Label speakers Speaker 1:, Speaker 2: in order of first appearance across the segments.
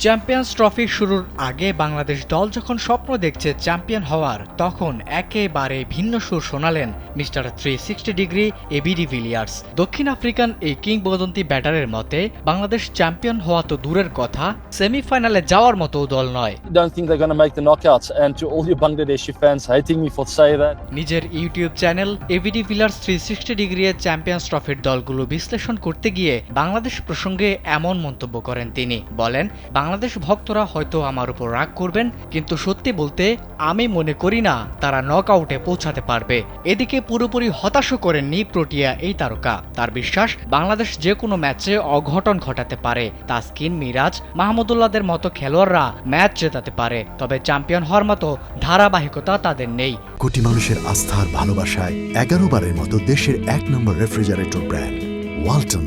Speaker 1: Champions trophy শুরুর আগে বাংলাদেশ দল যখন স্বপ্ন দেখছে চ্যাম্পিয়ন হওয়ার, তখন একেবারে ভিন্ন সুর শোনালেন মিস্টার 360 ডিগ্রি এবি ডিভিলিয়ার্স। দক্ষিণ আফ্রিকান এই কিংবদন্তি ব্যাটারের মতে বাংলাদেশ চ্যাম্পিয়ন হওয়া তো দূরের কথা, সেমিফাইনালে যাওয়ার মতো দল নয়।
Speaker 2: Don't think they're going to make the knockouts, and to all you Bangladeshi fans hating me for saying that.
Speaker 1: নিজের YouTube channel AB de Villiers 360 degree এর চ্যাম্পিয়ন্স ট্রফির দলগুলো বিশ্লেষণ করতে গিয়ে বাংলাদেশ প্রসঙ্গে এমন মন্তব্য করেন তিনি। বলেন, বাংলাদেশ ভক্তরা হয়তো আমার উপর রাগ করবেন, কিন্তু সত্যি বলতে আমি মনে করি না তারা নকআউটে পৌঁছাতে পারবে। এদিকে পুরোপুরি হতাশও করেননি প্রোটিয়া এই তারকা। তার বিশ্বাস বাংলাদেশ যে কোনো ম্যাচে অঘটন ঘটাতে পারে। তাসকিন, মিরাজ, মাহমুদুল্লাহদের মতো খেলোয়াড়রা ম্যাচ জেতাতে পারে, তবে চ্যাম্পিয়ন হওয়ার মতো ধারাবাহিকতা তাদের নেই।
Speaker 3: কোটি মানুষের আস্থার ভালোবাসায় 11 বারের মতো দেশের 1 নম্বর রেফ্রিজারেটর ব্র্যান্ড ওয়ালটন।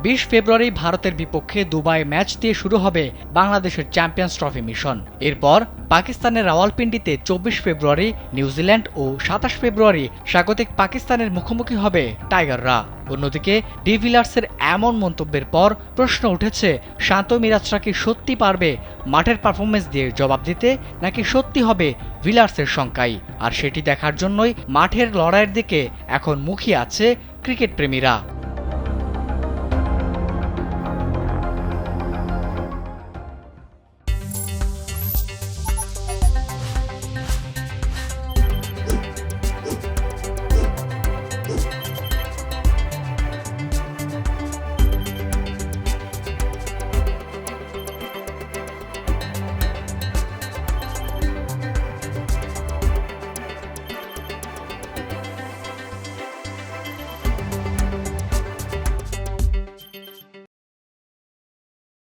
Speaker 1: 20 ফেব্রুয়ারি ভারতের বিপক্ষে দুবাই ম্যাচ দিয়ে শুরু হবে বাংলাদেশের চ্যাম্পিয়ন্স ট্রফি মিশন। এরপর পাকিস্তানের রাওয়ালপিন্ডিতে 24 ফেব্রুয়ারি নিউজিল্যান্ড ও 27 ফেব্রুয়ারি স্বাগতিক পাকিস্তানের মুখোমুখি হবে টাইগাররা। অন্যদিকে ডিভিলিয়ার্সের এমন মন্তব্যের পর প্রশ্ন উঠেছে, শান্ত মিরাজরা কি সত্যি পারবে মাঠের পারফরমেন্স দিয়ে জবাব দিতে, নাকি সত্যি হবে ভিলিয়ার্সের শঙ্কাই? আর সেটি দেখার জন্যই মাঠের লড়াইয়ের দিকে এখন মুখিয়ে আছে ক্রিকেট প্রেমীরা।